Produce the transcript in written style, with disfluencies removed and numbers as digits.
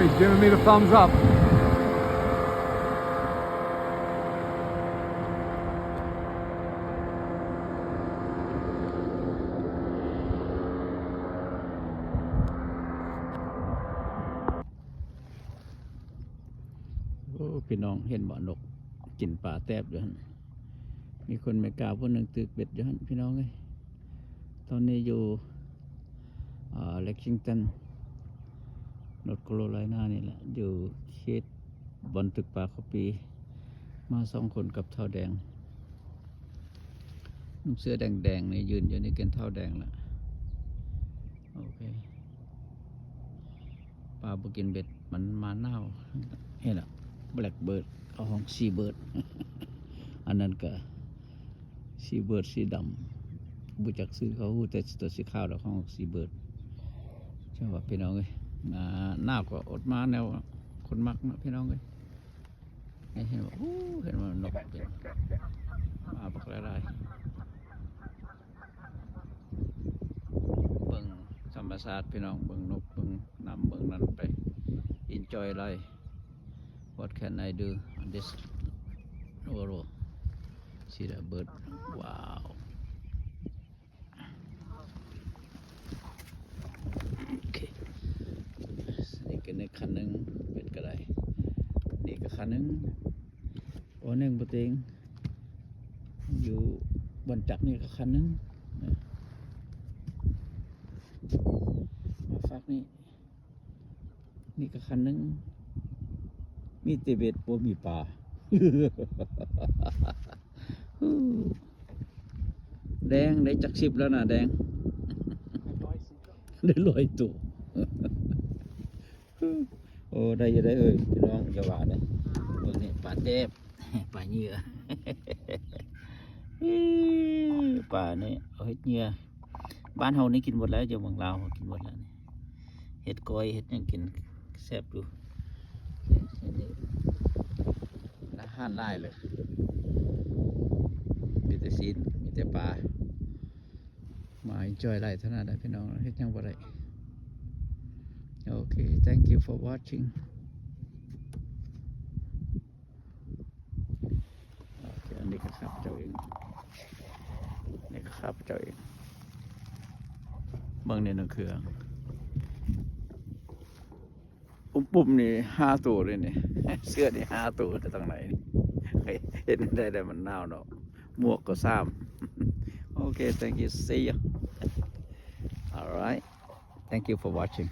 he's giving me the thumbs up. โอ้พี่น้องเห็นบ่นกกินปลาแทบอยู่หั่นมีคนไม่กล้าผู้หนึ่งตึกเบ็ดอยู่หั่นพี่น้องเอ้ยตอนนี้อยู่เล็กซิงตันนอร์ทแคโรไลนานี่แหละอยู่เขตบอนตึกปลาคอปีมา2 คนกับเท่าแดงนุ่งเสื้อแดงๆนี่ยืนอยู่นี่กันเท่าแดงละโอเคปลาบ่กินเบ็ดมันมาเน่าเห็นล่ะแบล็กเบิร์ดเอาห้องซีเบิร์ด อันนั้นก็ซีเบิร์ดสีดำบุจักซื้อเขาแต่ตัวสีขาวดอกห้องซีเบิร์ดใช่ป่ะพี่น้องเอ้ยหน้าก็อดมาแนวคนมักนะพี่น้องเอ้ยเห็นว่าเห็นว่านกเป็นมาบักหลายๆเบิ่งธรรมชาติพี่น้องเบิ่งนกเบิ่งน้ำเบิ่งนั้นไป enjoy life what can I do on this world see that bird wow โอเคนี่ก็ในคันหนึ่งเป็นกระไดนี่ก็คันหนึ่งโอ้หนึ่งปะเต็งอยู่บนจักรนี่ก็คันหนึ่งมาฟักนี่ก็คันหนึ่งมีเตเบ็ดบ่มีปลา แดงได้จัก10แล้วนะแดง ได้100 ตัว โอ้ได้อยู่ได้พี่น้องอย่าว่าเลยพวกนี้ปลาเทพ ปลาเหยื่อ ปลานี่เอาเห็ดเหยื่อบ้านเฮานี่กินหมดแล้วอยู่เมืองลาวกินหมดแล้วนี่เห็ดก้อยเห็ดยังกินแซ่บอยู่อาหารได้เลยมีแต่ซีนมีแต่ปลามาจอยไล่เท่านั้นได้พี่น้องเฮ็ดยังบ่ได้โอเค thank you for watching โอเคอันนี้ก็ครับเจ้าเองนี่ก็ครับเจ้าเองเบิ่งในหนังเครื่องปุ่มนี่5 ตัวเลยนี่เสื้อนี่5 ตัวแต่ตรงไหนเห็นได้มันหนาวเนาะหมวกก็3 okay thank you see you all right thank you for watching